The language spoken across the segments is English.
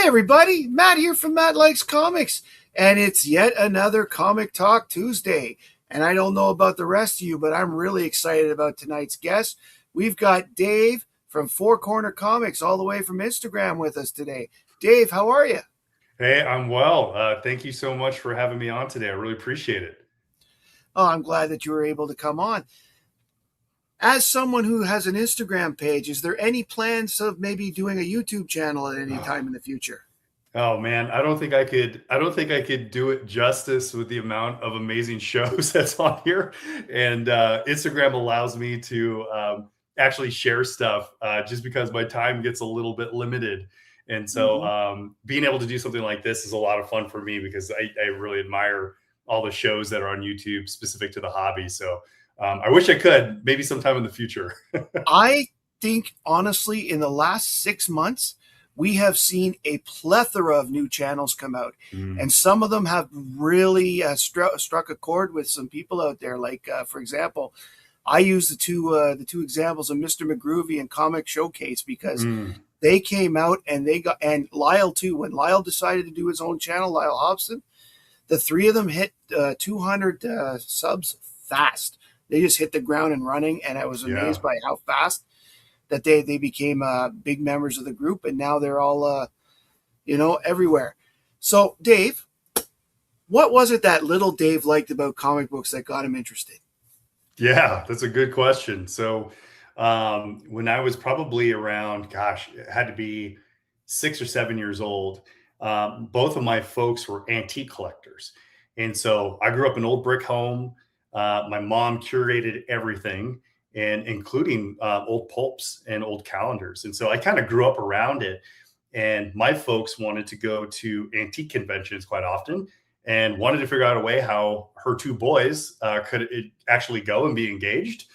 everybody, Matt here from Matt Likes Comics, and it's yet another Comic Talk Tuesday. And I don't know about the rest of you, but I'm really excited about tonight's guest. We've got Dave from Four Corner Comics all the way from Instagram with us today. Dave, how are you? Hey, I'm well. Thank you so much for having me on today. I really appreciate it. Oh, I'm glad that you were able to come on. As someone who has an Instagram page, is there any plans of maybe doing a YouTube channel at any time in the future? Oh man, I don't think I could do it justice with the amount of amazing shows that's on here. And Instagram allows me to actually share stuff just because my time gets a little bit limited. And so Mhm. being able to do something like this is a lot of fun for me because I really admire all the shows that are on YouTube specific to the hobby. So I wish I could, maybe sometime in the future. I think, honestly, in the last 6 months, we have seen a plethora of new channels come out. Mm, And some of them have really struck a chord with some people out there. Like, for example, I use the two examples of Mr. McGroovy and Comic Showcase because mm, they came out and they got, and Lyle too. When Lyle decided to do his own channel, Lyle Hobson, the three of them hit 200 subs fast. They just hit the ground and running, and I was yeah. amazed by how fast that they became big members of the group, and now they're all everywhere. So, Dave, what was it that little Dave liked about comic books that got him interested? Yeah, that's a good question. So, when I was probably around, gosh, it had to be 6 or 7 years old, both of my folks were antique collectors. And so I grew up in an old brick home. My mom curated everything, and including old pulps and old calendars. And so I kind of grew up around it. And my folks wanted to go to antique conventions quite often and wanted to figure out a way how her two boys actually go and be engaged.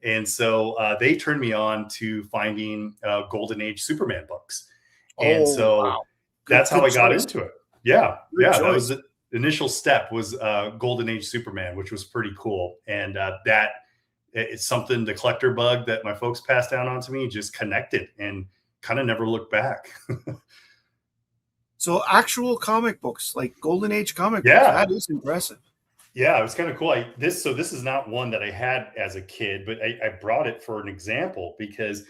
And so they turned me on to finding Golden Age Superman books. And Oh, so wow. that's how Good I got choice. into it. Yeah, Good yeah, that was choice. the initial step was Golden Age Superman, which was pretty cool. And that it's something, the collector bug that my folks passed down onto me, just connected and kind of never looked back. So, actual comic books, like Golden Age comic books, Yeah, that is impressive. yeah, it was kind of cool. This is not one that I had as a kid, but I brought it for an example because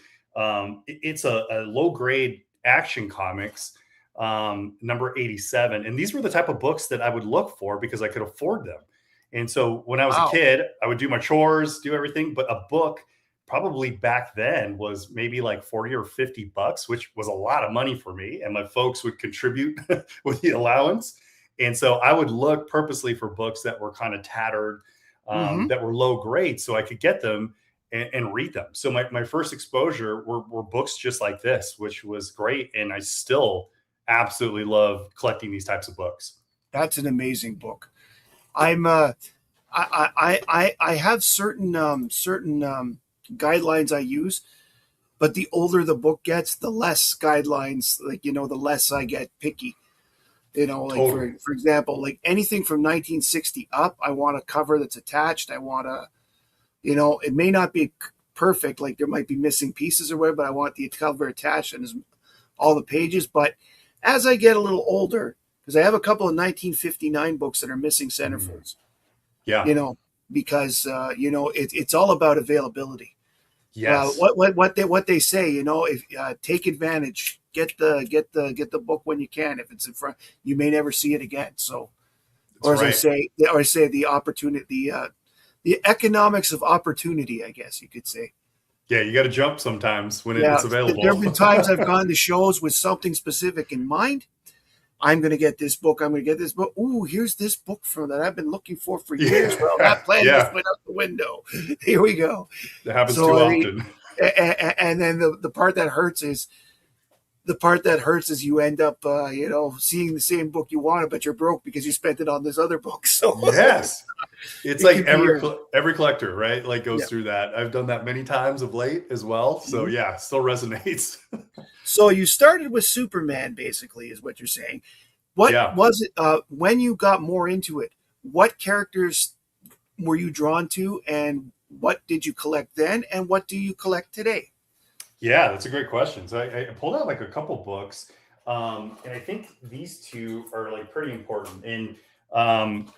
it's a low grade action comics, number 87, and these were the type of books that I would look for because I could afford them. And so when I was a Wow. kid, I would do my chores, do everything, but a book probably back then was maybe like 40 or $50, which was a lot of money for me, and my folks would contribute with the allowance. And so I would look purposely for books that were kind of tattered, Hmm. that were low grade, so I could get them and read them. So my first exposure were books just like this, which was great. And I still absolutely love collecting these types of books. That's an amazing book. I'm I have certain guidelines I use, but the older the book gets, the less guidelines, like, the less I get picky. Like, Totally. for example, like anything from 1960 up, I want a cover that's attached. I want it may not be perfect, like there might be missing pieces or whatever, but I want the cover attached and all the pages. But as I get a little older, because I have a couple of 1959 books that are missing Mm, centerfolds, you yeah. know, because it's all about availability. Yes. What they say, if take advantage, get the book when you can. If it's in front, you may never see it again. So, That's right. or I say the opportunity, the economics of opportunity, I guess you could say. Yeah, you got to jump sometimes when Yeah, it's there have available. been times I've gone to shows with something specific in mind. I'm going to get this book. I'm going to get this book. Ooh, here's this book from that I've been looking for years. Well, Yeah. that plan just Yeah. went out the window. Here we go. That happens So too I mean, often. and then the part that hurts is you end up seeing the same book you wanted, but you're broke because you spent it on this other book. So Yes. It's it like could be every collector, right? Like yeah. goes through that. I've done that many times of late as well. So Mhm. yeah, still resonates. So you started with Superman, basically, is what you're saying. What Yeah. was it when you got more into it? What characters were you drawn to, and what did you collect then, and what do you collect today? Yeah, that's a great question. So I pulled out like a couple books. And I think these two are like pretty important. And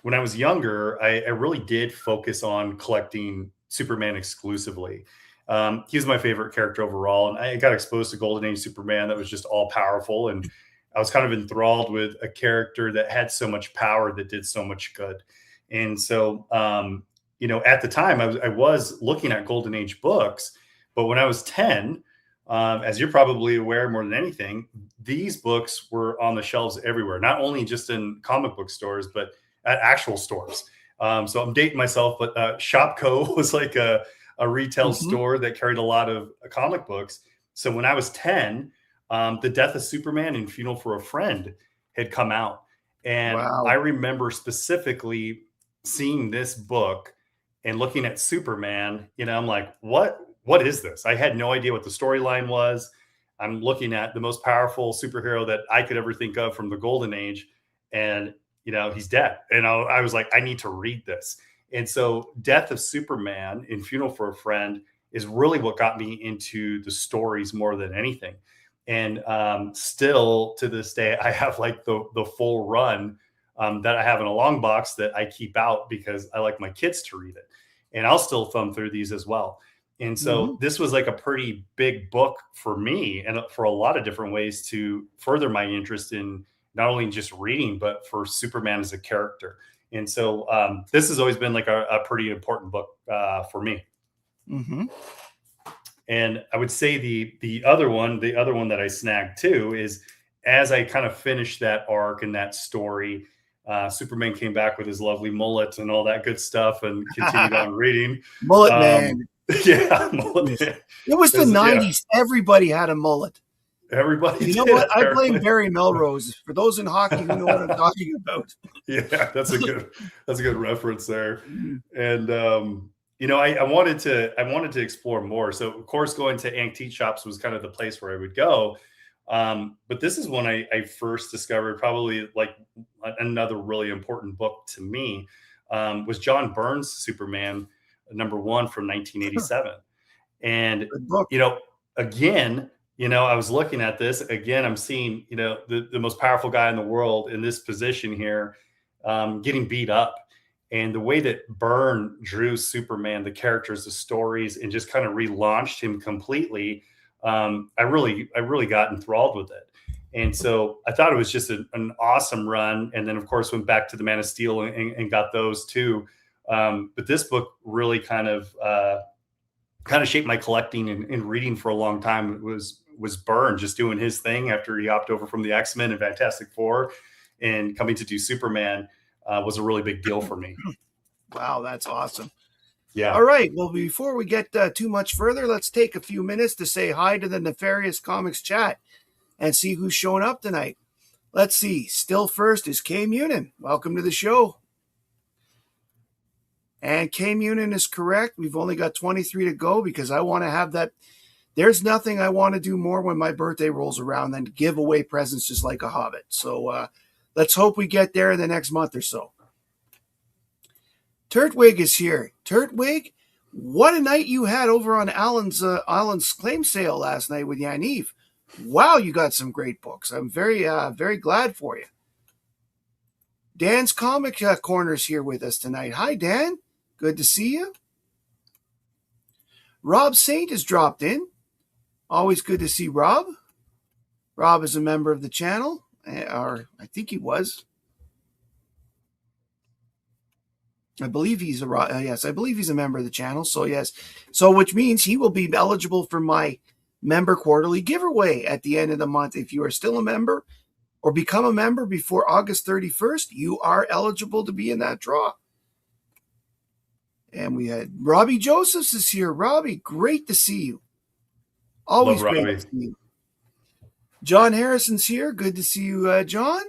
when I was younger, I really did focus on collecting Superman exclusively. He was my favorite character overall, and I got exposed to Golden Age Superman that was just all powerful, and I was kind of enthralled with a character that had so much power that did so much good. And so, at the time, I was looking at Golden Age books, but when I was 10, as you're probably aware more than anything, these books were on the shelves everywhere, not only just in comic book stores, but at actual stores. So I'm dating myself, but Shopco was like a retail store that carried a lot of comic books. So when I was 10, The Death of Superman and Funeral for a Friend had come out. And Wow. I remember specifically seeing this book and looking at Superman, I'm like, what is this? I had no idea what the storyline was. I'm looking at the most powerful superhero that I could ever think of from the Golden Age, and he's dead. And I was like, I need to read this. And so, Death of Superman and Funeral for a Friend is really what got me into the stories more than anything. And still to this day, I have like the full run that I have in a long box that I keep out because I like my kids to read it, and I'll still thumb through these as well. And so this was like a pretty big book for me, and for a lot of different ways to further my interest in not only just reading, but for Superman as a character. And so this has always been like a pretty important book for me. And I would say the other one that I snagged too is, as I kind of finished that arc and that story, Superman came back with his lovely mullet and all that good stuff, and continued on reading. Mullet man. Yeah, mullet man. It was the 90s. Yeah. Everybody had a mullet. Everybody. You know what? I blame Barry Melrose. For those in hockey who know what I'm talking about. Yeah, that's a good reference there. And I wanted to explore more. So of course, going to antique shops was kind of the place where I would go. But this is when I first discovered probably like another really important book to me, was John Byrne's Superman #1 from 1987. And again, I was looking at this again. I'm seeing the most powerful guy in the world in this position here, getting beat up. And the way that Byrne drew Superman, the characters, the stories, and just kind of relaunched him completely, I really got enthralled with it. And so I thought it was just an awesome run. And then, of course, went back to the Man of Steel and got those too. But this book really kind of shaped my collecting and reading for a long time. It was Byrne just doing his thing after he hopped over from the X-Men and Fantastic Four, and coming to do Superman was a really big deal for me. Wow, that's awesome. Yeah. All right. Well, before we get too much further, let's take a few minutes to say hi to the Nefarious Comics chat and see who's showing up tonight. Let's see. Still first is K Munin. Welcome to the show. And K Munin is correct. We've only got 23 to go because I want to have that. There's nothing I want to do more when my birthday rolls around than give away presents just like a hobbit. So let's hope we get there in the next month or so. Turtwig is here. Turtwig, what a night you had over on Alan's claim sale last night with Yaniv. Wow, you got some great books. I'm very glad for you. Dan's Comic Corner's here with us tonight. Hi, Dan. Good to see you. Rob Saint has dropped in. Always good to see Rob. Rob is a member of the channel, or I think he was. I believe he's I believe he's a member of the channel. So yes, which means he will be eligible for my member quarterly giveaway at the end of the month. If you are still a member or become a member before August 31st, you are eligible to be in that draw. And we had Robbie Josephs is here. Robbie, great to see you. Always great to see you. John Harrison's here. Good to see you, John.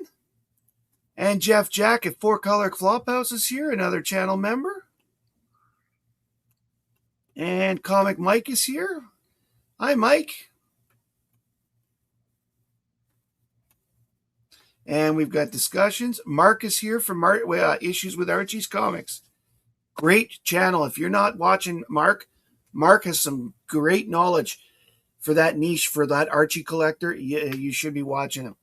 And Jeff Jack at Four Color Flophouse is here, another channel member. And Comic Mike is here. Hi, Mike. And we've got discussions. Mark is here for Issues with Archie's Comics. Great channel. If you're not watching Mark has some great knowledge for that niche, for that Archie collector. You should be watching him.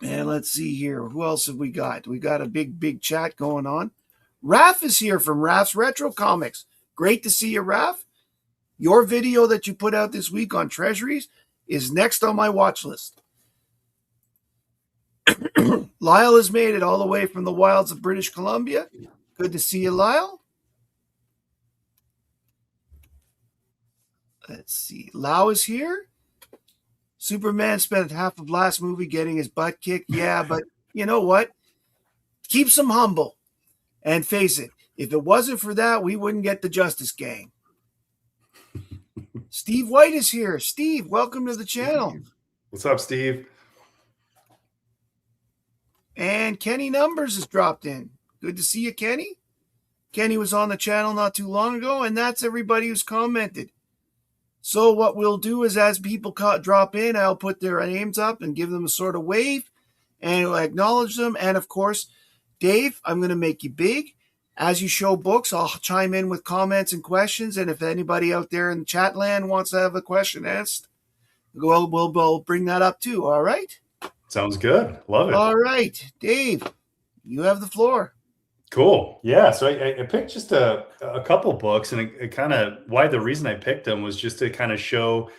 And let's see here. Who else have we got? We got a big chat going on. Raph is here from Raph's Retro Comics. Great to see you, Raph. Your video that you put out this week on treasuries is next on my watch list. Lyle has made it all the way from the wilds of British Columbia. Good to see you, Lyle. Let's see. Lau is here. Superman spent half of last movie getting his butt kicked. Yeah, but you know what? Keeps him humble. And face it, if it wasn't for that, we wouldn't get the Justice Gang. Steve White is here. Steve, welcome to the channel. What's up, Steve? And Kenny Numbers has dropped in. Good to see you, Kenny. Kenny was on the channel not too long ago, and that's everybody who's commented. So what we'll do is as people drop in, I'll put their names up and give them a sort of wave, and we'll acknowledge them. And, of course, Dave, I'm going to make you big. As you show books, I'll chime in with comments and questions, and if anybody out there in the chat land wants to have a question asked, we'll bring that up too, all right? Sounds good. Love it. All right. Dave, you have the floor. Cool. Yeah. So I picked just a couple books, and it kind of why the reason I picked them was just to kind of show,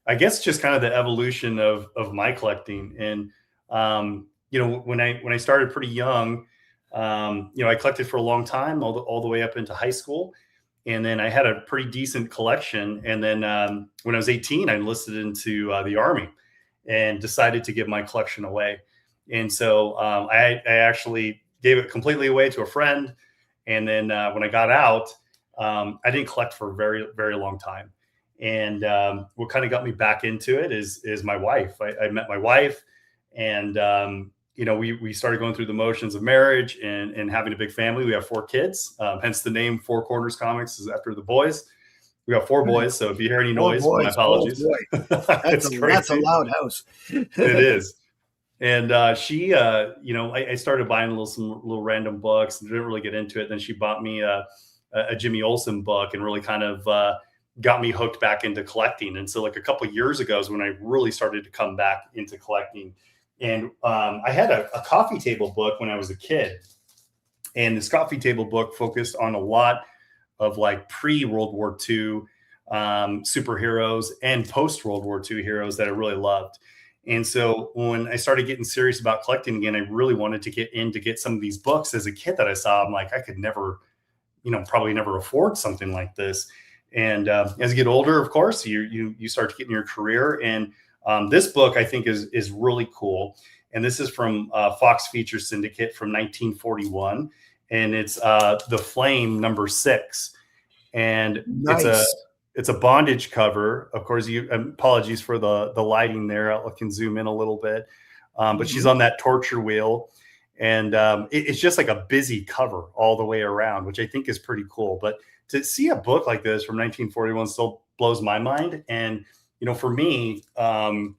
I guess, just kind of the evolution of my collecting. And, when I started pretty young, I collected for a long time, all the way up into high school. And then I had a pretty decent collection. And then when I was 18, I enlisted into the Army and decided to give my collection away. And so I actually gave it completely away to a friend. And then when I got out, I didn't collect for a very, very long time. And what kind of got me back into it is my wife. I met my wife, and we started going through the motions of marriage and having a big family. We have 4 kids, hence the name Four Corners Comics is after the boys. We got 4 boys, so if you hear any noise, my apologies. That's a loud house. It is. And she, I started buying some little random books and didn't really get into it. Then she bought me a Jimmy Olsen book and really kind of got me hooked back into collecting. And so like a couple of years ago is when I really started to come back into collecting. And I had a coffee table book when I was a kid. And this coffee table book focused on a lot of like pre-World War II superheroes and post-World War II heroes that I really loved. And so when I started getting serious about collecting again, I really wanted to get some of these books. As a kid that I saw, I'm like, I could never, probably never afford something like this. And as you get older, of course, you start to get in your career. And this book, I think, is really cool. And this is from Fox Features Syndicate from 1941. And it's The Flame #6. And nice. It's a bondage cover. Of course, apologies for the lighting there. I can zoom in a little bit. But she's on that torture wheel. And it's just like a busy cover all the way around, which I think is pretty cool. But to see a book like this from 1941 still blows my mind. And, for me, I'm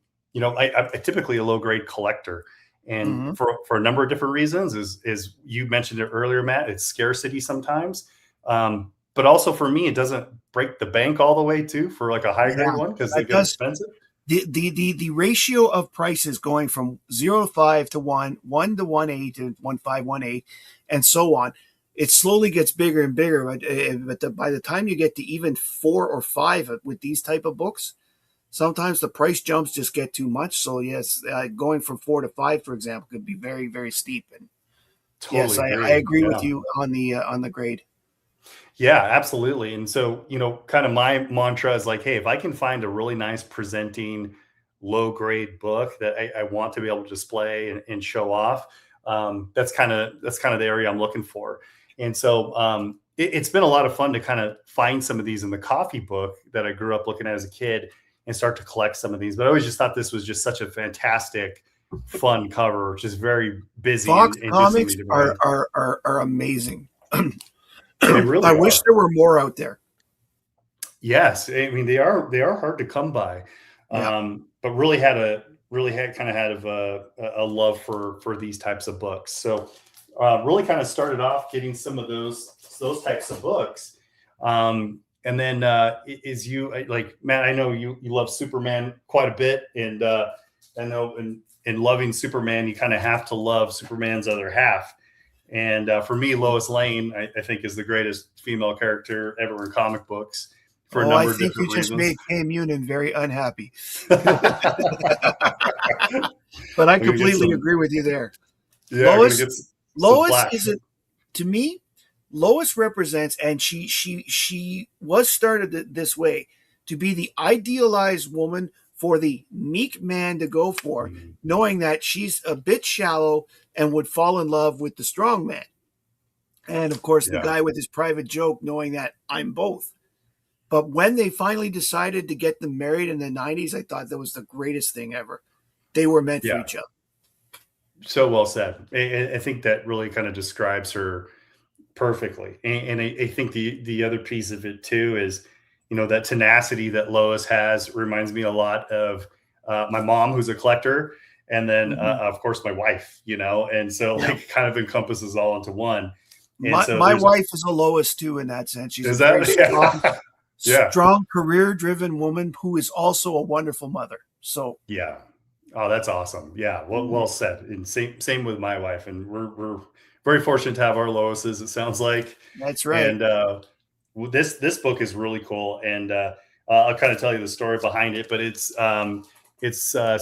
typically a low grade collector. And for a number of different reasons, is you mentioned it earlier, Matt, it's scarcity sometimes. But also for me, it doesn't break the bank all the way too for like a high grade one because they get expensive. The ratio of prices going from 0 to 5 to 1, 1 to 1.8 to 1.518, and so on. It slowly gets bigger and bigger, but by the time you get to even 4 or 5 with these type of books, sometimes the price jumps just get too much. So yes, going from 4 to 5, for example, could be very, very steep. And totally I agree with you on the grade. Yeah, absolutely. And so, kind of my mantra is like, hey, if I can find a really nice presenting low grade book that I want to be able to display and show off, that's kind of the area I'm looking for. And so it's been a lot of fun to kind of find some of these in the coffee book that I grew up looking at as a kid and start to collect some of these. But I always just thought this was just such a fantastic, fun cover, just very busy. Fox comics are amazing. Really I wish there were more out there. Yes, I mean they are hard to come by, but really had a love for these types of books. So really kind of started off getting some of those types of books, and then like Matt, I know you love Superman quite a bit, and I know and in loving Superman, you kind of have to love Superman's other half. And for me, Lois Lane, I think, is the greatest female character ever in comic books for a Oh, I number of think you different just reasons. made Cam Noonan very unhappy. We're But I gonna get completely some, agree with you there. yeah, gonna Lois, get some Lois flack. isn't, to me, Lois represents, and she was started this way, to be the idealized woman for the meek man to go for, Mhm. knowing that she's a bit shallow and would fall in love with the strong man. And of course, the Yeah, guy with his private joke, knowing that I'm both. But when they finally decided to get them married in the 90s, I thought that was the greatest thing ever. They were meant for yeah. each other. So well said. I think that really kind of describes her perfectly. And I think the other piece of it too is, that tenacity that Lois has reminds me a lot of my mom, who's a collector, and then Mhm. of course my wife. And so Yeah. like it kind of encompasses all into one. And My so my there's wife is a Lois too in that sense. She's a is very that strong, yeah. strong, career-driven woman who is also a wonderful mother. So Yeah. Oh, that's awesome. Yeah. mhm, Well said. And same with my wife. And we're very fortunate to have our Loises, it sounds like. that's right. And this book is really cool. And I'll kind of tell you the story behind it, but it's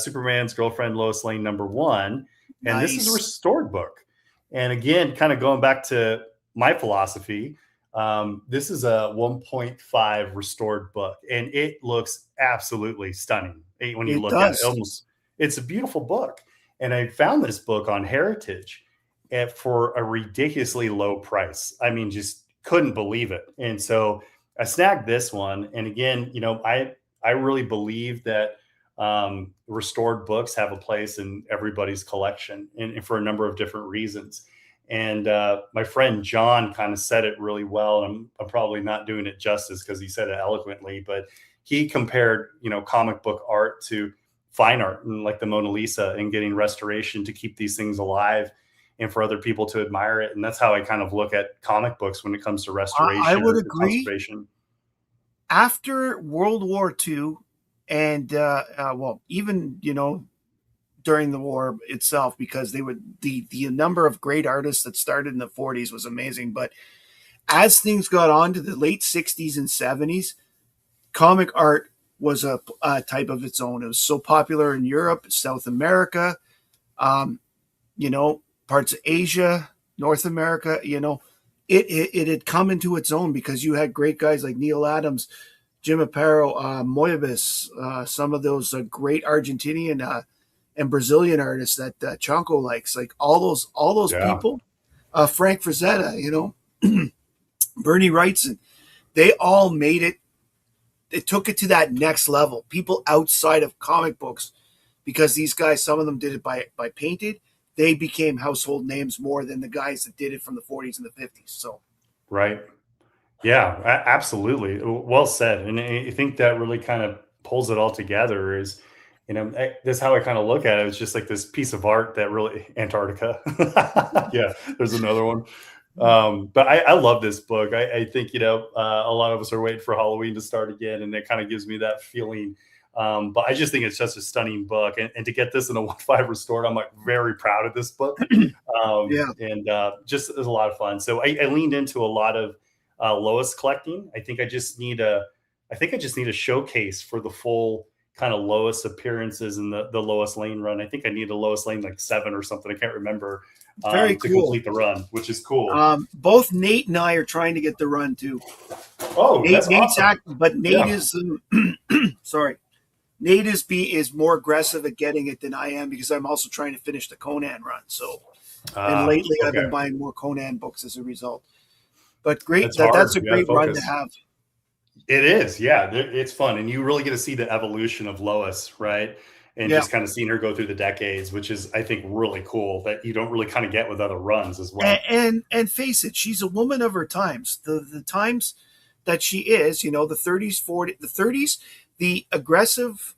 Superman's girlfriend Lois Lane #1, and this is a Nice. restored book. And again, kind of going back to my philosophy, this is a 1.5 restored book, and it looks absolutely stunning when you It look at it. does. It's a beautiful book, and I found this book on Heritage for a ridiculously low price. I mean, just couldn't believe it. And so I snagged this one. And again, I really believe that restored books have a place in everybody's collection, and for a number of different reasons. And my friend John kind of said it really well. And I'm probably not doing it justice because he said it eloquently, but he compared, comic book art to fine art, and like the Mona Lisa, and getting restoration to keep these things alive and for other people to admire it. And that's how I kind of look at comic books when it comes to I restoration would or agree. conservation. After World War II, and well, even during the war itself, because they would the number of great artists that started in the 40s was amazing. But as things got on to the late 60s and 70s, comic art was a type of its own. It was so popular in Europe, South America, um, parts of Asia, North America. It had come into its own because you had great guys like Neil Adams, Jim Aparo, Moebius, some of those great Argentinian and Brazilian artists that Chonko likes, like all those Yeah. people, Frank Frazetta, Bernie Wrightson, they all made it. It took it to that next level. People outside of comic books, because these guys, some of them did it by painted. They became household names more than the guys that did it from the 40s and the 50s. So Right. Yeah, absolutely. Well said. And I think that really kind of pulls it all together is, that's how I kind of look at it. It's just like this piece of art that really Antarctica. Yeah, there's another one. But I love this book. I think, a lot of us are waiting for Halloween to start again, and it kind of gives me that feeling. But I just think it's just a stunning book. And to get this in a 1.5 restored, I'm like very proud of this book. yeah, And just it was a lot of fun. So I leaned into a lot of Lois collecting. I think I just need a showcase for the full kind of Lois appearances in the Lois Lane run. I think I need a Lois Lane like 7 or something. I can't remember very to cool. complete the run, which is cool. Both Nate and I are trying to get the run too. Oh, that's Nate's awesome. but Nate Yeah. is sorry. Nate is more aggressive at getting it than I am because I'm also trying to finish the Conan run. So, and lately I've Okay. been buying more Conan books as a result. But great That's that's hard. a You got to great run to focus. have. It is, yeah. It's fun, and you really get to see the evolution of Lois, right? And Yeah. just kind of seeing her go through the decades, which is, I think, really cool that you don't really kind of get with other runs as well. And face it, she's a woman of her times. The times that she is, the 30s, 40s, the 30s, the aggressive,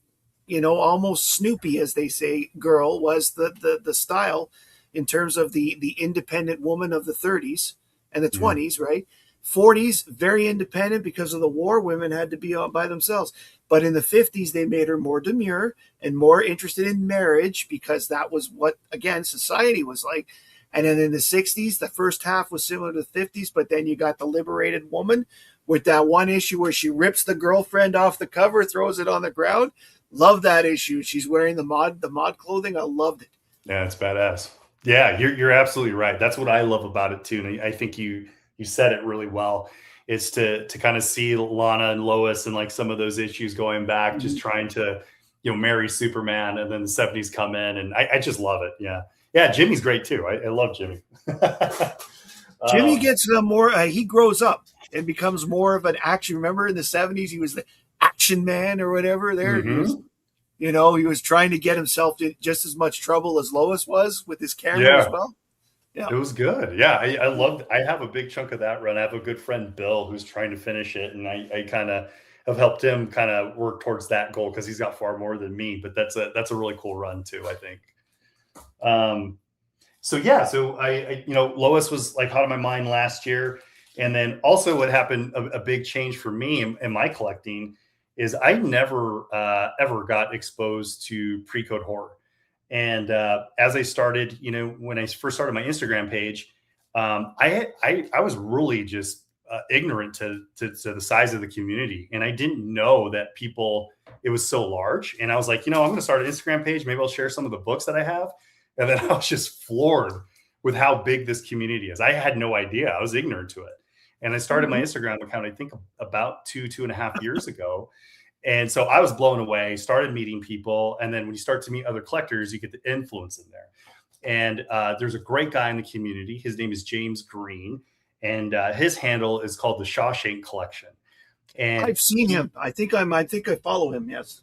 almost Snoopy, as they say, girl was the style in terms of the independent woman of the 30s and the Mhm. 20s, right? 40s, very independent because of the war. Women had to be by themselves. But in the 50s, they made her more demure and more interested in marriage because that was what, again, society was like. And then in the 60s, the first half was similar to the 50s, but then you got the liberated woman with that one issue where she rips the girlfriend off the cover, throws it on the ground. Love that issue. She's wearing the mod clothing. I loved it. Yeah, it's badass. Yeah, you're absolutely right. That's what I love about it too. And I think you said it really well. It's to kind of see Lana and Lois and like some of those issues going back, just trying to, marry Superman, and then the 70s come in, and I just love it. Yeah. Yeah, Jimmy's great too. I love Jimmy. Jimmy gets more, he grows up and becomes more of an action. Remember in the 70s, he was the action man or whatever there. Mm-hmm. He was trying to get himself in just as much trouble as Lois was with his camera as well. Yeah. It was good. Yeah. I have a big chunk of that run. I have a good friend, Bill, who's trying to finish it. And I kind of have helped him kind of work towards that goal because he's got far more than me, but that's a really cool run too, I think. So I Lois was like hot on my mind last year. And then also what happened, a big change for me in my collecting is I never ever got exposed to pre-code horror. And as I started, when I first started my Instagram page, I was really just ignorant to the size of the community. And I didn't know that it was so large. And I was like, I'm going to start an Instagram page. Maybe I'll share some of the books that I have. And then I was just floored with how big this community is. I had no idea. I was ignorant to it. And I started my Instagram account, I think about 2.5 years ago. And so I was blown away, started meeting people. And then when you start to meet other collectors, you get the influence in there. And there's a great guy in the community. His name is James Green. And his handle is called the Shawshank Collection. And I've seen him. I think I follow him. Yes.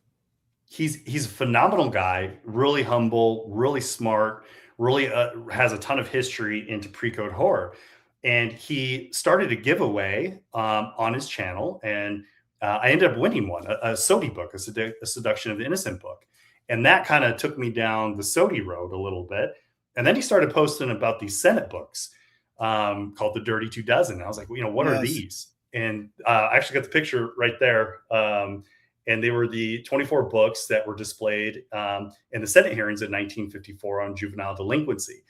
He's a phenomenal guy, really humble, really smart, really has a ton of history into pre-code horror. And he started a giveaway on his channel, and I ended up winning one, a Sodi book, a Seduction of the Innocent book. And that kind of took me down the Sodi road a little bit. And then he started posting about these Senate books called the Dirty 2 Dozen. I was like, what are these? And I actually got the picture right there. And they were the 24 books that were displayed in the Senate hearings in 1954 on juvenile delinquency.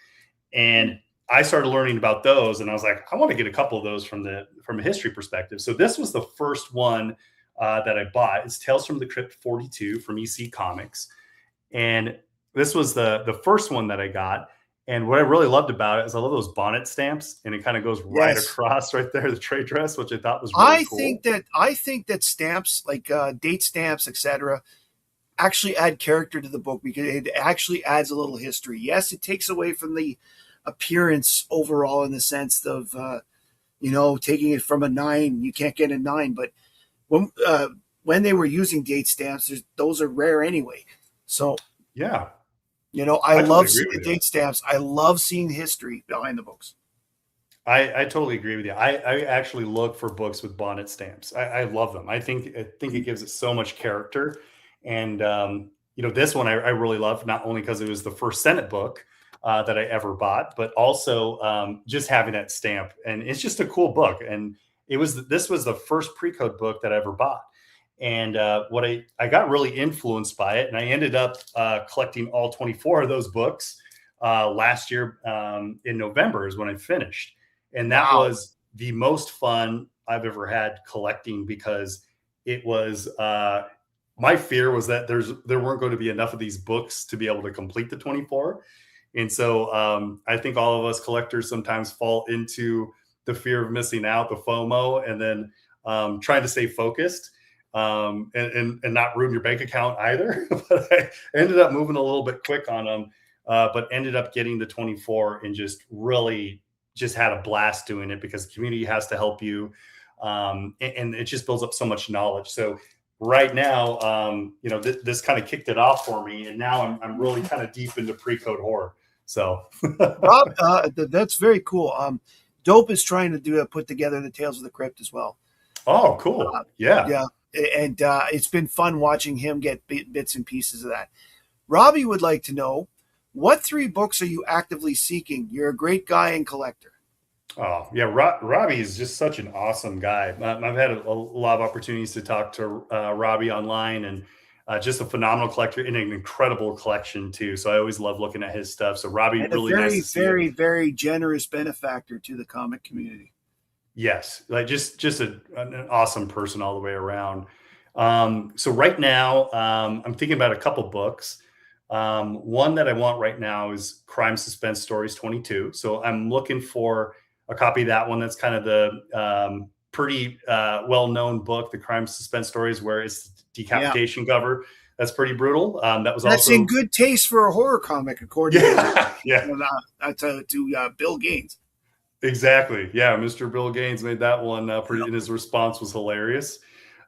And I started learning about those, and I was like, I want to get a couple of those from a history perspective. So this was the first one that I bought. It's Tales from the Crypt 42 from EC Comics. And this was the first one that I got. And what I really loved about it is I love those bonnet stamps, and it kind of goes right across right there, the trade dress, which I thought was really cool. I think that stamps, like date stamps, etc., actually add character to the book because it actually adds a little history. Yes, it takes away from the appearance overall in the sense of, taking it from a 9, you can't get a 9. But when they were using date stamps, those are rare anyway. So, yeah. I love seeing the date stamps. I love seeing the history behind the books. I totally agree with you. I actually look for books with bonnet stamps. I love them. I think it gives it so much character. And, this one I really love, not only because it was the first Senate book that I ever bought, but also just having that stamp. And it's just a cool book. And this was the first pre-code book that I ever bought. And what I got really influenced by it, and I ended up collecting all 24 of those books last year in November is when I finished. And that was the most fun I've ever had collecting, because it was my fear was that there weren't going to be enough of these books to be able to complete the 24. And so I think all of us collectors sometimes fall into the fear of missing out, the FOMO, and then trying to stay focused. And not ruin your bank account either. But I ended up moving a little bit quick on them, but ended up getting the 24 and just really just had a blast doing it, because the community has to help you. And it just builds up so much knowledge. So right now, this kind of kicked it off for me. And now I'm really kind of deep into pre-code horror. So Rob, that's very cool. Dope is trying to put together the Tales of the Crypt as well. Oh, cool. Yeah. And it's been fun watching him get bits and pieces of that. Robbie would like to know, what 3 books are you actively seeking? You're a great guy and collector. Oh yeah, Robbie is just such an awesome guy. I've had a lot of opportunities to talk to Robbie online, and just a phenomenal collector and an incredible collection too. So I always love looking at his stuff. So Robbie, And a really nice very, to see you. very, very generous benefactor to the comic community. Yes, like just an awesome person all the way around. So right now, I'm thinking about a couple books. One that I want right now is Crime Suspense Stories 22. So I'm looking for a copy of that one. That's kind of the pretty well-known book, the Crime Suspense Stories, where it's Yeah. decapitation cover. That's pretty brutal. That was That's in also, good taste for a horror comic, according yeah, yeah. to Bill Gaines. Exactly. Yeah, Mr. Bill Gaines made that one pretty, and his response was hilarious.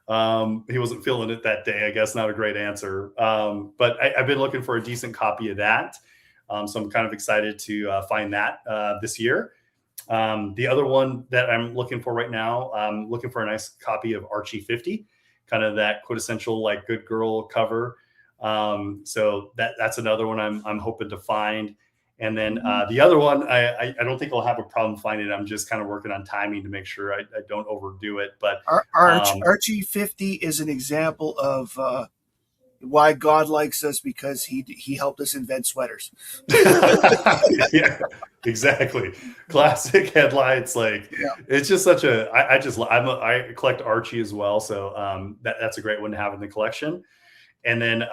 He wasn't feeling it that day, I guess. Not a great answer. But I've been looking for a decent copy of that. So I'm kind of excited to find that this year. The other one that I'm looking for right now, I'm looking for a nice copy of Archie 50, kind of that quintessential like good girl cover. So that's another one I'm hoping to find. And then the other one, I don't think I'll have a problem finding it. I'm just kind of working on timing to make sure I don't overdo it. But Archie 50 is an example of why God likes us, because he helped us invent sweaters. yeah, exactly. Classic headlights. Like Yeah. it's just such a. I collect Archie as well, so that's a great one to have in the collection. And then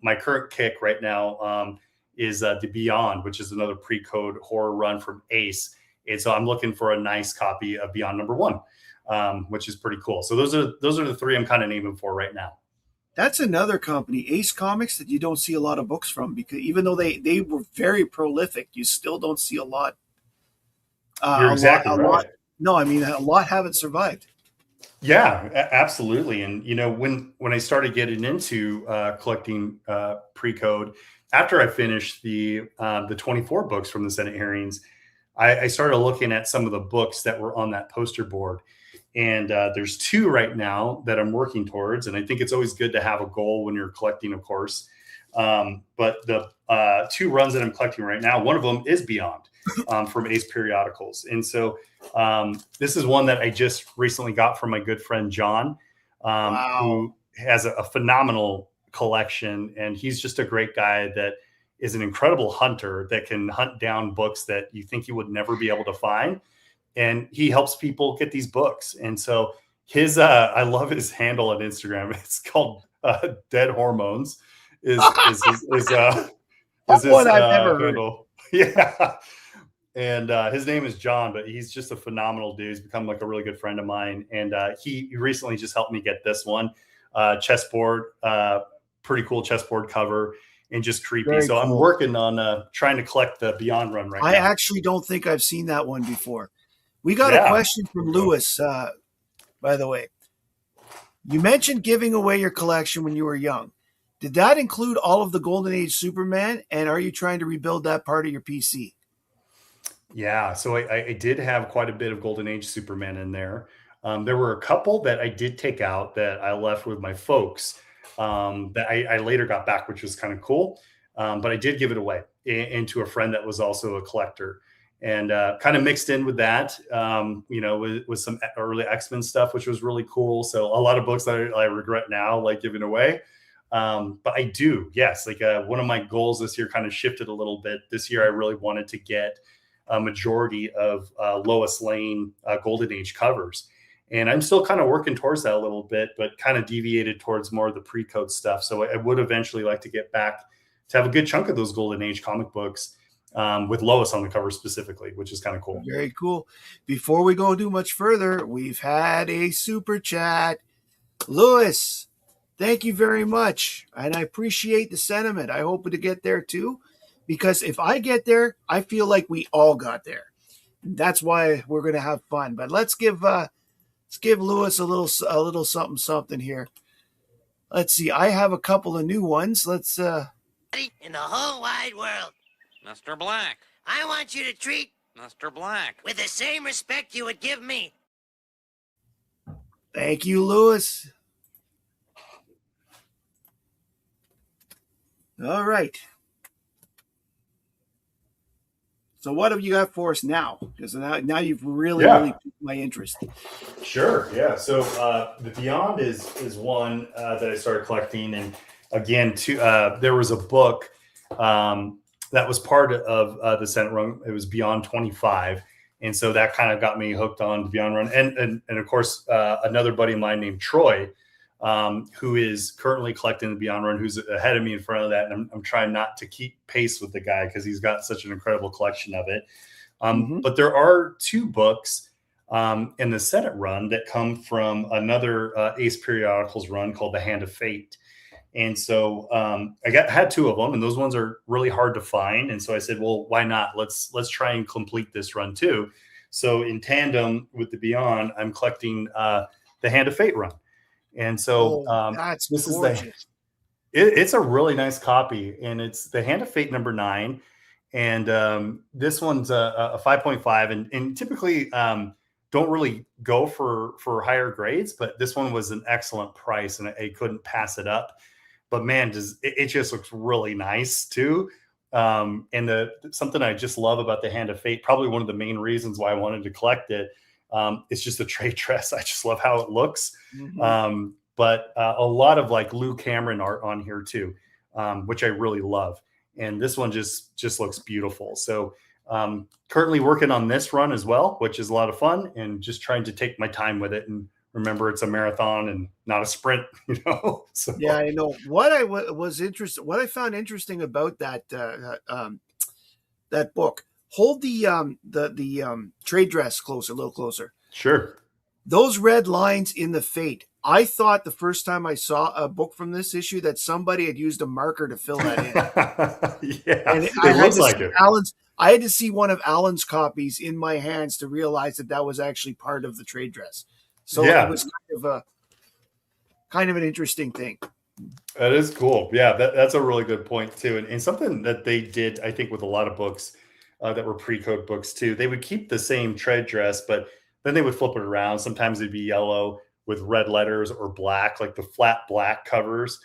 my current kick right now is the Beyond, which is another pre-code horror run from Ace. And so I'm looking for a nice copy of Beyond #1, which is pretty cool. So those are the three I'm kind of naming for right now. That's another company, Ace Comics, that you don't see a lot of books from, because even though they were very prolific, you still don't see a lot. You're exactly A lot. right. No, I mean a lot haven't survived. Yeah, absolutely. And when I started getting into collecting pre-code, after I finished the 24 books from the Senate hearings, I started looking at some of the books that were on that poster board. And there's two right now that I'm working towards. And I think it's always good to have a goal when you're collecting, of course. But the two runs that I'm collecting right now, one of them is Beyond from Ace Periodicals. And so this is one that I just recently got from my good friend John, Wow. who has a phenomenal collection. And he's just a great guy that is an incredible hunter that can hunt down books that you think you would never be able to find. And he helps people get these books. And so I love his handle on Instagram. It's called Dead Hormones is What his one I've never heard. handle. Yeah. And his name is John, but he's just a phenomenal dude. He's become like a really good friend of mine. And he recently just helped me get this one chessboard, pretty cool chessboard cover, and just creepy. Very So I'm cool. working on trying to collect the Beyond run right I now. actually don't think I've seen that one before. We got a Yeah. question from Lois, by the way. You mentioned giving away your collection when you were young. Did that include all of the Golden Age Superman? And are you trying to rebuild that part of your PC? Yeah, so I did have quite a bit of Golden Age Superman in there. There were a couple that I did take out that I left with my folks that I later got back, which was kind of cool. But I did give it away into a friend that was also a collector, and kind of mixed in with that, with some early X-Men stuff, which was really cool. So a lot of books that I regret now, like giving away. But I do, yes. Like one of my goals this year kind of shifted a little bit. This year, I really wanted to get a majority of Lois Lane Golden Age covers. And I'm still kind of working towards that a little bit, but kind of deviated towards more of the pre-code stuff. So I would eventually like to get back to have a good chunk of those Golden Age comic books with Lois on the cover specifically, which is kind of cool. Very cool. Before we go do much further, we've had a super chat. Lewis, thank you very much. And I appreciate the sentiment. I hope to get there too, because if I get there, I feel like we all got there. That's why we're going to have fun. But let's give Lewis a little something something here. Let's see. I have a couple of new ones. Let's In the whole wide world, Mr. Black. I want you to treat Mr. Black. with the same respect you would give me. thank you, Lewis. All right. So what have you got for us now? Because now you've really piqued my interest. Sure. Yeah. So the Beyond is one that I started collecting, and again, there was a book that was part of the Senate run. It was Beyond 25, and so that kind of got me hooked on the Beyond run. And of course, another buddy of mine named Troy, who is currently collecting the Beyond run, who's ahead of me in front of that, and I'm trying not to keep pace with the guy because he's got such an incredible collection of it. But there are two books in the Senate run that come from another Ace Periodicals run called The Hand of Fate. And so I had two of them, and those ones are really hard to find. And so I said, well, why not? Let's try and complete this run too. So in tandem with the Beyond, I'm collecting the Hand of Fate run. And so that's this gorgeous. It's a really nice copy, and it's the Hand of Fate #9. And this one's a 5.5, and typically don't really go for higher grades, but this one was an excellent price, and I couldn't pass it up. But man, it just looks really nice too. And something I just love about the Hand of Fate, probably one of the main reasons why I wanted to collect it, it's just the trade dress. I just love how it looks. But a lot of like Lou Cameron art on here too, which I really love. And this one just looks beautiful. So currently working on this run as well, which is a lot of fun, and just trying to take my time with it and remember it's a marathon and not a sprint, So yeah, I know. What I found interesting about that that book. Hold the trade dress closer, a little closer. Sure. Those red lines in the Fate. I thought the first time I saw a book from this issue that somebody had used a marker to fill that in. Yeah, and it looks like it. I had to see one of Alan's copies in my hands to realize that was actually part of the trade dress. So it was kind of an interesting thing. That is cool. Yeah, that's a really good point too. And something that they did, I think, with a lot of books that were pre-code books too, they would keep the same trade dress, but then they would flip it around. Sometimes it'd be yellow with red letters or black, like the flat black covers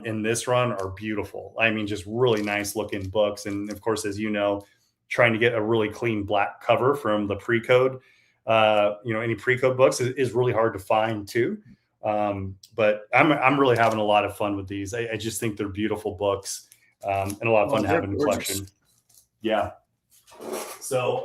in this run are beautiful. I mean, just really nice looking books. And of course, as you know, trying to get a really clean black cover from the pre-code, any pre-code books is really hard to find too. But I'm really having a lot of fun with these. I just think they're beautiful books and a lot of fun to have in the collection. Yeah. So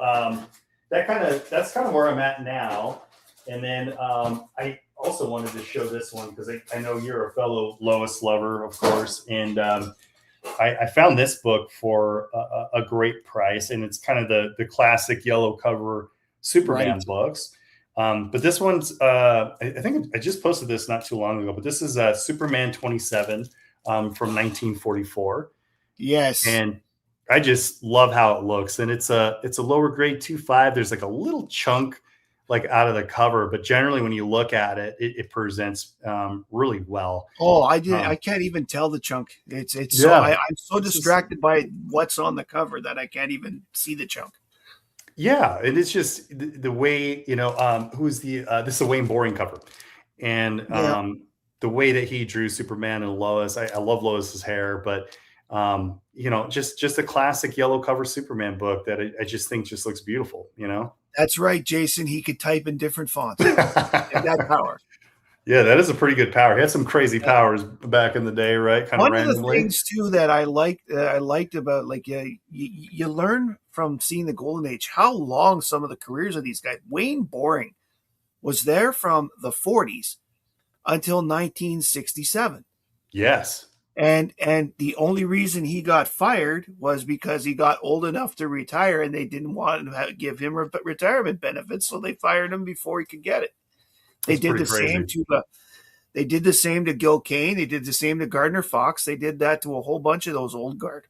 that's kind of where I'm at now. And then I also wanted to show this one because I know you're a fellow Lois lover, of course. And I found this book for a great price, and it's kind of the classic yellow cover Superman books. But this one's, I think I just posted this not too long ago, but this is Superman 27 from 1944. Yes. And I just love how it looks. And it's a lower grade 2.5. There's like a little chunk like out of the cover, but generally when you look at it, it presents really well. Oh, I can't even tell the chunk. It's so I'm so distracted by what's on the cover that I can't even see the chunk. Yeah, and it's just the way, who's this is a Wayne Boring cover. And the way that he drew Superman and Lois, I love Lois's hair, but just a classic yellow cover Superman book that I just think just looks beautiful, That's right, Jason. He could type in different fonts. That power. Yeah, that is a pretty good power. He had some crazy powers back in the day, right? Kind of randomly. One of the things too that I liked about you learn from seeing the Golden Age how long some of the careers of these guys. Wayne Boring was there from the 40s until 1967. Yes. And the only reason he got fired was because he got old enough to retire, and they didn't want to give him retirement benefits, so they fired him before he could get it. They did the same to Gil Kane. They did the same to Gardner Fox. They did that to a whole bunch of those old guard.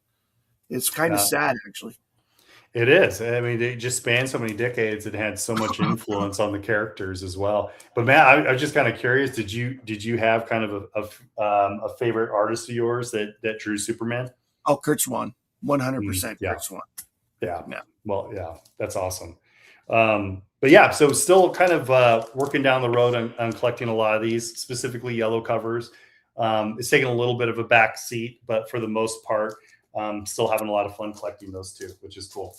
It's kind of sad, actually. It is. I mean, they just spanned so many decades and had so much influence on the characters as well. But Matt, I was just kind of curious. Did you have kind of a favorite artist of yours that drew Superman? Oh, Kurt Swan, 100%. Yeah. Kurt Swan. Yeah. Well, yeah, that's awesome. But yeah, so still kind of working down the road on collecting a lot of these, specifically yellow covers. It's taking a little bit of a back seat, but for the most part, still having a lot of fun collecting those too, which is cool.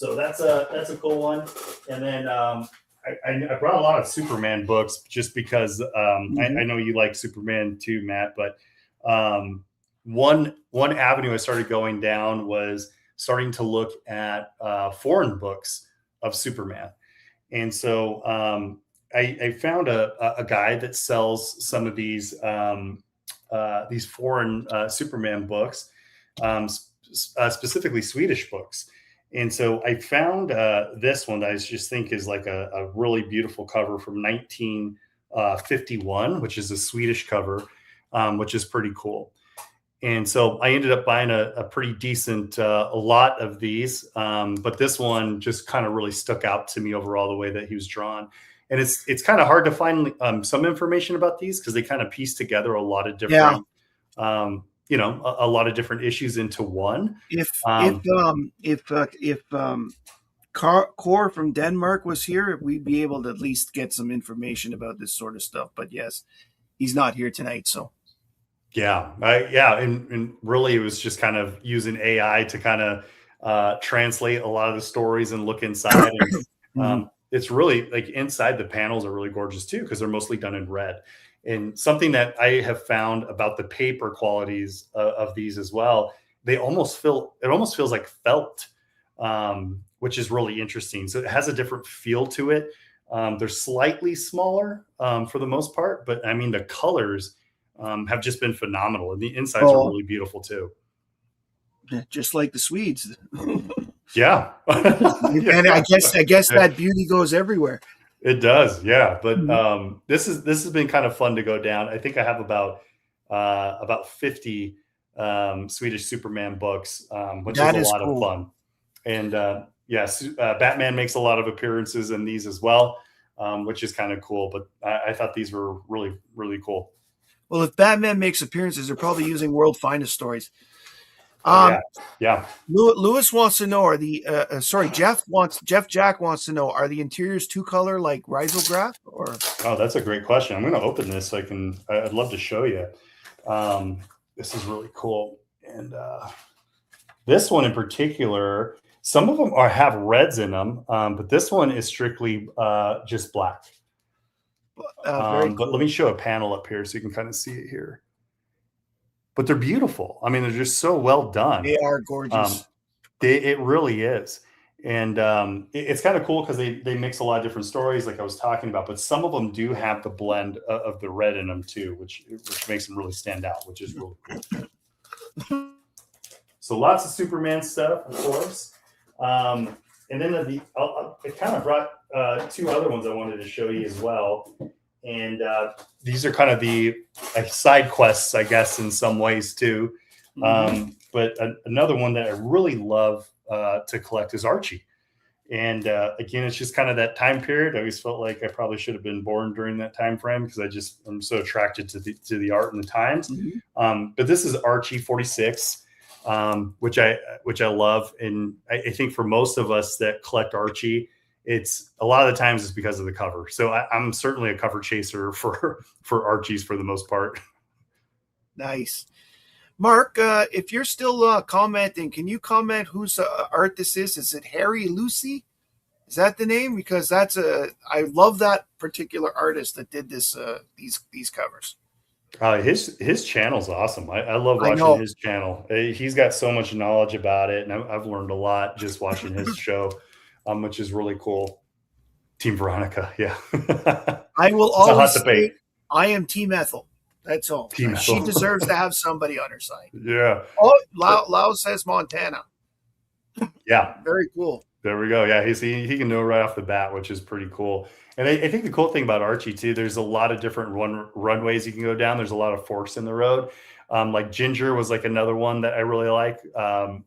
So that's a cool one. And then I brought a lot of Superman books just because I know you like Superman too, Matt. But one avenue I started going down was starting to look at foreign books of Superman. And so I found a guy that sells some of these foreign Superman books, specifically Swedish books. And so I found this one that I just think is like a really beautiful cover from 1951, which is a Swedish cover, which is pretty cool. And so I ended up buying a pretty decent a lot of these, but this one just kind of really stuck out to me overall, the way that he was drawn. And it's kind of hard to find some information about these because they kind of piece together a lot of different, a lot of different issues into one. If Cohere from Denmark was here, we'd be able to at least get some information about this sort of stuff. But yes, he's not here tonight, so. Yeah. And really it was just kind of using AI to kind of translate a lot of the stories and look inside. And, it's really like inside the panels are really gorgeous too, because they're mostly done in red. And something that I have found about the paper qualities of these as well, it almost feels like felt, which is really interesting. So it has a different feel to it. They're slightly smaller for the most part, but I mean, the colors have just been phenomenal, and the insides are really beautiful too. Just like the Swedes. Yeah. And I guess that beauty goes everywhere. It does. Yeah. But this has been kind of fun to go down. I think I have about 50 Swedish Superman books, which is a lot of fun. And Batman makes a lot of appearances in these as well, which is kind of cool. But I thought these were really, really cool. Well, if Batman makes appearances, they're probably using World Finest Stories. Yeah. Lois wants to know: Jeff Jack wants to know: are the interiors two color like risograph? Or that's a great question. I'm going to open this so I'd love to show you. This is really cool, and this one in particular, some of them have reds in them, but this one is strictly just black. But let me show a panel up here so you can kind of see it here. But they're beautiful. I mean, they're just so well done. They are gorgeous. It really is. And it's kind of cool because they mix a lot of different stories like I was talking about, but some of them do have the blend of the red in them too, which makes them really stand out, which is really cool. So lots of Superman stuff, of course. And then I kind of brought two other ones I wanted to show you as well. And these are kind of the side quests, I guess, in some ways too. But another one that I really love to collect is Archie. And again, it's just kind of that time period. I always felt like I probably should have been born during that time frame because I'm so attracted to the art and the times. But this is Archie 46, which I love. And I think for most of us that collect Archie, it's a lot of the times it's because of the cover. So I'm certainly a cover chaser for Archies for the most part. Nice. Mark, if you're still commenting, can you comment whose art this is? Is it Harry Lucy? Is that the name? Because I love that particular artist that did this these covers. His channel's awesome. I love watching his channel. He's got so much knowledge about it, and I've learned a lot just watching his show. Which is really cool. Team Veronica, yeah. I will always say I am Team Ethel. That's all. She deserves to have somebody on her side. Yeah. Oh, Lau says Montana. Yeah. Very cool. There we go. Yeah, he can know right off the bat, which is pretty cool. And I think the cool thing about Archie too, there's a lot of different runways you can go down. There's a lot of forks in the road. Like Ginger was like another one that I really like,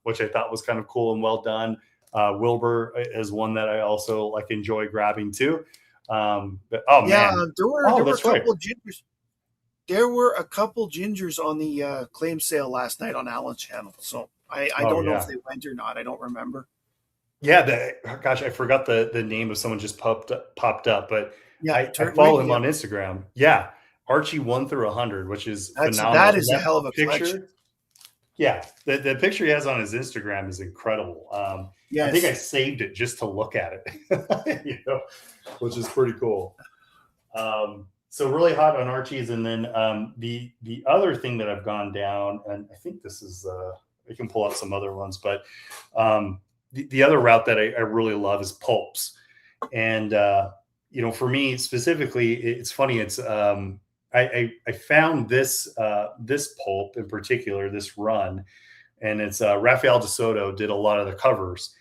which I thought was kind of cool and well done. Wilbur is one that I also enjoy grabbing too. Man, there were a couple of gingers. There were a couple gingers on the claim sale last night on Alan's channel. So I don't know if they went or not. I don't remember. Yeah, I forgot the name of someone just popped up, but yeah, I follow him on Instagram. Yeah, Archie 1 through 100, which is phenomenal. That is a hell of a picture. Yeah, the picture he has on his Instagram is incredible. I think I Yes. saved it just to look at it, which is pretty cool. So really hot on Archie's, and then the other thing that I've gone down, and I think this is I can pull up some other ones, but the other route that I really love is Pulps, and for me specifically, it's funny. It's I found this this Pulp in particular, this run, and it's Rafael de Soto did a lot of the covers,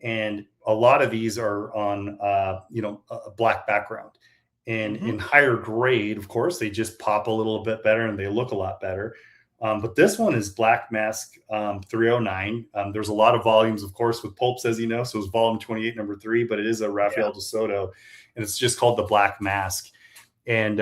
and a lot of these are on a black background. And Mm-hmm. in higher grade, of course, they just pop a little bit better and they look a lot better. But this one is Black Mask 309. There's a lot of volumes, of course, with Pulps, as you know. So it's volume 28, number 3, but it is a Rafael de Soto, and it's just called the Black Mask. And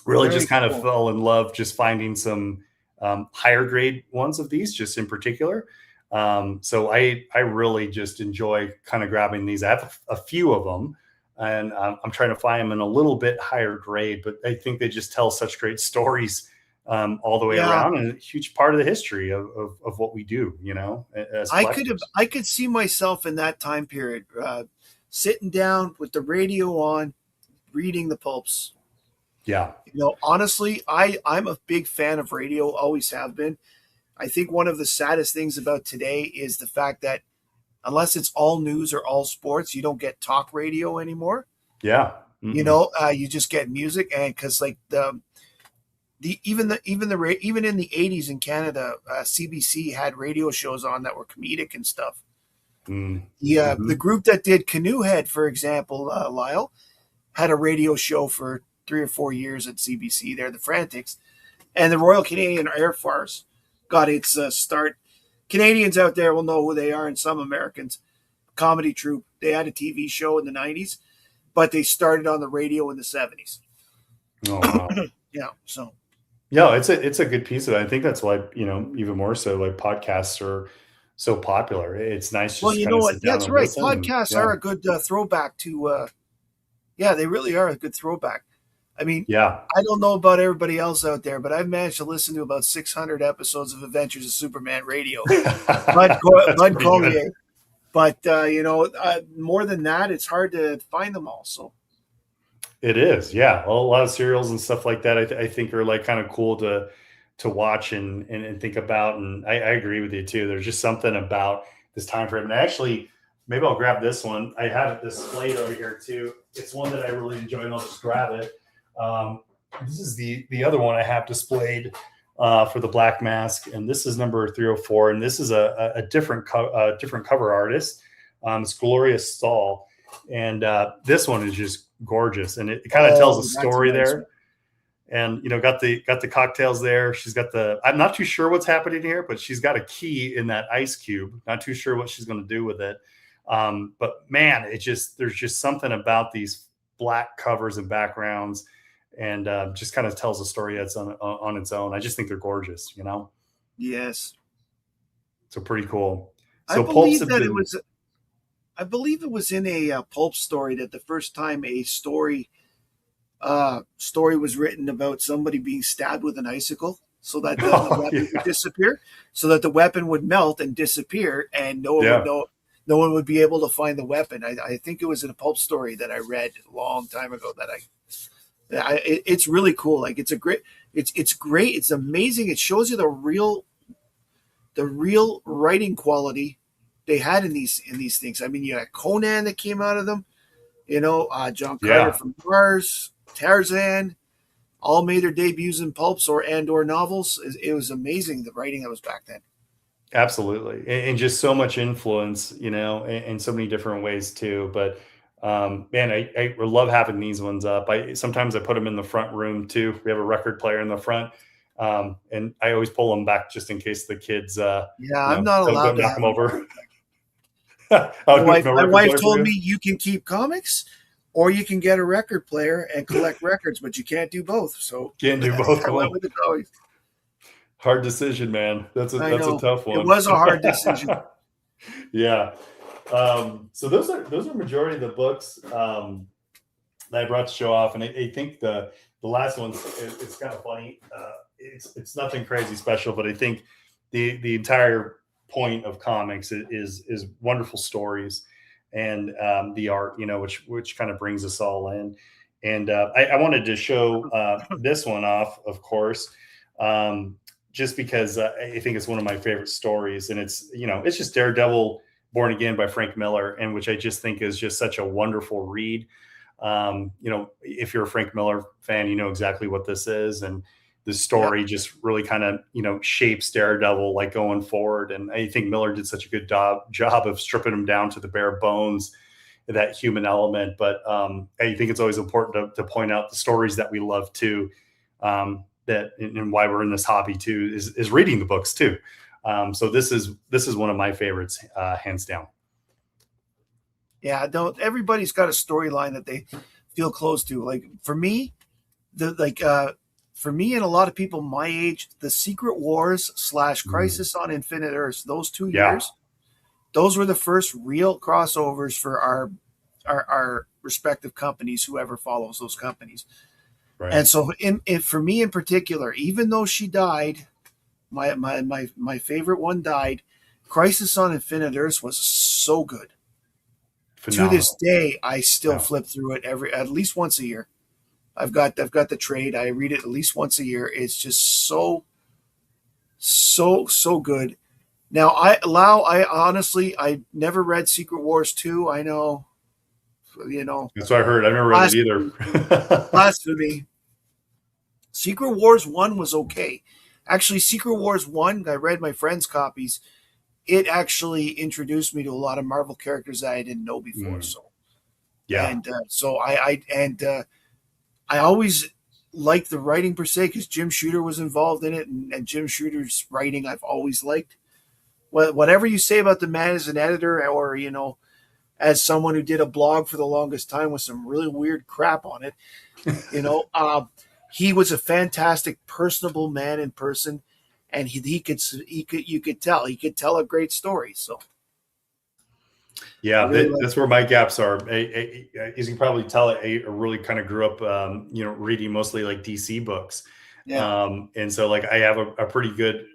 really Very just kind cool. of fell in love just finding some higher grade ones of these, just in particular. So I really just enjoy kind of grabbing these. I have a few of them. And I'm trying to find them in a little bit higher grade, but I think they just tell such great stories all the way around, and a huge part of the history of what we do, as collectors. I could see myself in that time period, sitting down with the radio on, reading the Pulps. Yeah. Honestly, I'm a big fan of radio, always have been. I think one of the saddest things about today is the fact that unless it's all news or all sports, you don't get talk radio anymore. Yeah. Mm-hmm. You just get music, and because like even in the 80s in Canada, CBC had radio shows on that were comedic and stuff. Mm-hmm. The group that did Canoe Head, for example, Lyle, had a radio show for 3 or 4 years at CBC. They're the Frantics, and the Royal Canadian Air Force got its start. Canadians out there will know who they are, and some Americans. Comedy troupe. They had a TV show in the 90s, but they started on the radio in the 70s. Oh, wow. Yeah. So. Yeah, it's a good piece of it. I think that's why, even more so, like podcasts are so popular. It's nice. Well, you know what? That's right. Podcasts are a good throwback to. They really are a good throwback. I mean, I don't know about everybody else out there, but I've managed to listen to about 600 episodes of Adventures of Superman radio. Bud Cohere. But, more than that, it's hard to find them all. So. It is. Yeah. Well, a lot of serials and stuff like that, I think are like kind of cool to watch and think about. And I agree with you too. There's just something about this time frame. And actually, maybe I'll grab this one. I have it displayed over here too. It's one that I really enjoy, and I'll just grab it. This is the other one I have displayed for the Black Mask, and this is number 304. And this is a different cover artist. It's Gloria Stahl, and this one is just gorgeous, and it kind of tells a story there. And got the cocktails there. She's got I'm not too sure what's happening here, but she's got a key in that ice cube. Not too sure what she's going to do with it. But man, there's just something about these black covers and backgrounds, and just kind of tells a story that's on its own. I just think they're gorgeous, Yes. So pretty cool. So I believe it was in a Pulp story that the first time a story was written about somebody being stabbed with an icicle, so that the weapon would disappear, so that the weapon would melt and disappear, and no one would be able to find the weapon. I think it was in a Pulp story that I read a long time ago it's really cool. Like it's great. It's amazing. It shows you the real writing quality they had in these things. I mean, you had Conan that came out of them, John Carter from Mars, Tarzan, all made their debuts in pulps or novels. It was amazing, the writing that was back then. Absolutely. And just so much influence, in so many different ways too. But man, I love having these ones up. Sometimes I put them in the front room too. We have a record player in the front. And I always pull them back just in case the kids I'm not allowed to knock them over. My wife told me you can keep comics or you can get a record player and collect records, but you can't do both. So can't do both. I went with the comics. Hard decision, man. That's a tough one. It was a hard decision. Yeah. So those are majority of the books that I brought to show off, and I think the last one's it's kind of funny. It's nothing crazy special, but I think the entire point of comics is wonderful stories and the art, which kind of brings us all in. And I wanted to show this one off, of course, just because I think it's one of my favorite stories, and it's just Daredevil Born Again by Frank Miller, and which I just think is just such a wonderful read. If you're a Frank Miller fan, you know exactly what this is, and the story just really kind of shapes Daredevil like going forward. And I think Miller did such a good job of stripping him down to the bare bones, that human element. But I think it's always important to point out the stories that we love too, that and why we're in this hobby too is reading the books too. So this is one of my favorites, hands down. Yeah, everybody's got a storyline that they feel close to. Like for me, for me and a lot of people my age, the Secret Wars / Crisis on Infinite Earths, those 2 years, those were the first real crossovers for our respective companies, whoever follows those companies. Right. And so for me in particular, even though she died, my favorite one died, Crisis on Infinite Earths was so good. Phenomenal. To this day, I still flip through it at least once a year. I've got the trade. I read it at least once a year. It's just so good. Now, I honestly never read Secret Wars 2. I know, That's what I heard. I never read it either. Blasphemy. Secret Wars 1 was okay. Actually, Secret Wars 1, I read my friend's copies. It actually introduced me to a lot of Marvel characters that I didn't know before. So, yeah. And I always liked the writing per se because Jim Shooter was involved in it, and Jim Shooter's writing I've always liked. Whatever you say about the man as an editor, or as someone who did a blog for the longest time with some really weird crap on it, he was a fantastic, personable man in person, and you could tell a great story. So. Yeah, that's where my gaps are. As you can probably tell, I really kind of grew up, reading mostly like DC books. Yeah. And so like I have a pretty good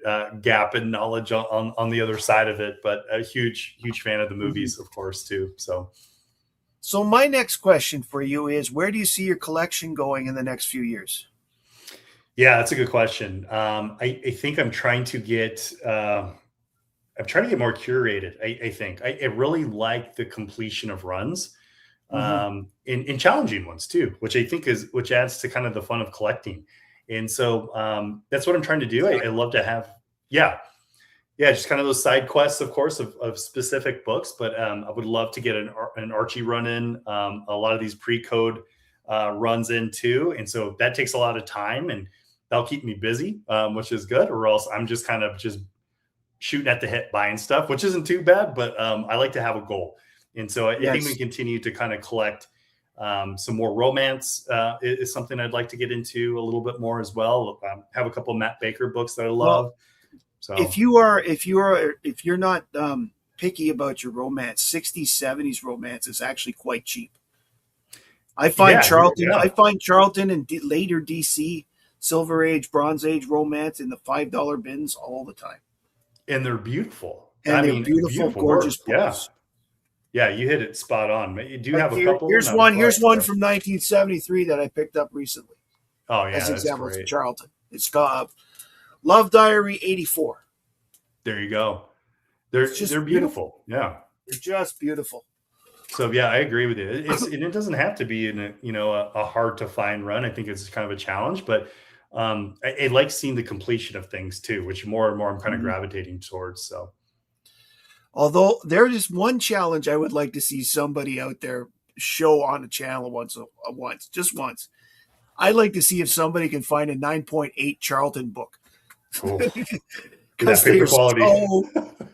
gap in knowledge on the other side of it, but a huge fan of the movies, of course, too. So my next question for you is, where do you see your collection going in the next few years? Yeah, that's a good question. I think I'm trying to get more curated. I think I really like the completion of runs, in challenging ones too, which I think which adds to kind of the fun of collecting. And so that's what I'm trying to do. I love to have, just kind of those side quests, of course, of specific books. But I would love to get an Archie run in, a lot of these pre-code runs in too. And so that takes a lot of time, and that'll keep me busy, which is good. Or else I'm just kind of shooting at the hip buying stuff, which isn't too bad, but I like to have a goal. And so I think we continue to kind of collect some more romance is something I'd like to get into a little bit more as well. Have a couple of Matt Baker books that I love. So if you're not picky about your romance, 60s, 70s romance is actually quite cheap. I find Charlton and later DC Silver Age, Bronze Age romance in the $5 bins all the time. And they're beautiful. And beautiful, gorgeous books. Yeah, you hit it spot on. You do have a couple. Here's one from 1973 that I picked up recently. Oh, yeah. As examples of Charlton. It's called Love Diary 84. There you go. They're beautiful. Yeah. They're just beautiful. So yeah, I agree with you. It doesn't have to be in a hard to find run. I think it's kind of a challenge, but I like seeing the completion of things too, which more and more I'm kind of gravitating towards. So, although there is one challenge I would like to see somebody out there show on a channel once. I'd like to see if somebody can find a 9.8 Charlton book. Because they are so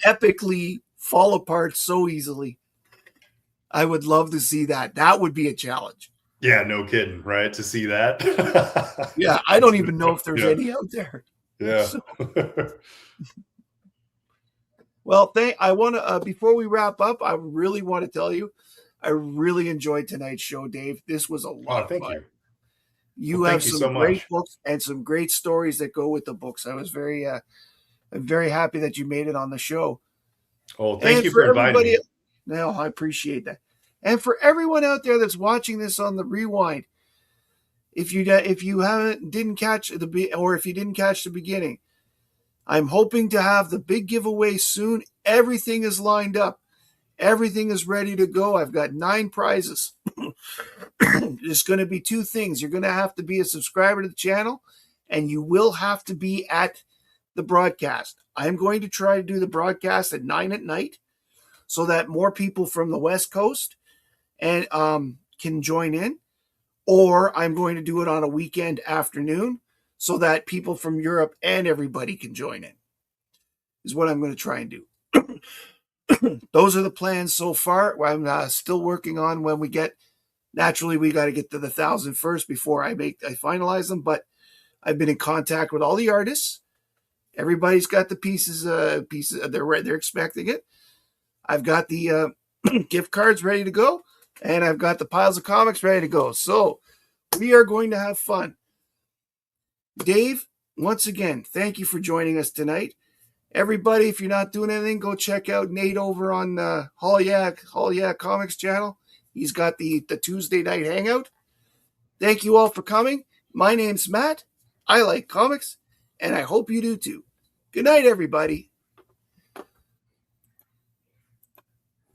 epically fall apart so easily. I would love to see that. That would be a challenge. Yeah, no kidding, right? To see that. Yeah, I don't even know if there's any out there. Yeah. So. Well, I want to, before we wrap up, I really want to tell you, I really enjoyed tonight's show, Dave. This was a lot of fun. Thank you. You have some great books and some great stories that go with the books. I was very I'm very happy that you made it on the show. Oh, thank you for inviting me. No, I appreciate that. And for everyone out there that's watching this on the rewind, if you didn't catch the beginning, I'm hoping to have the big giveaway soon. Everything is lined up. Everything is ready to go. I've got 9 prizes. There's going to be 2 things. You're going to have to be a subscriber to the channel, and you will have to be at the broadcast. I'm going to try to do the broadcast at 9 at night so that more people from the West Coast and can join in, or I'm going to do it on a weekend afternoon so that people from Europe and everybody can join in, is what I'm going to try and do. Those are the plans so far. I'm still working on when we get, naturally we got to get to the 1,000 first before I finalize them, but I've been in contact with all the artists. Everybody's got the pieces, they're expecting it. I've got the gift cards ready to go, and I've got the piles of comics ready to go. So we are going to have fun. Dave, once again, thank you for joining us tonight. Everybody, if you're not doing anything, go check out Nate over on Hall Yeah Comics channel. He's got the Tuesday night hangout. Thank you all for coming. My name's Matt. I like comics, and I hope you do too. Good night, everybody.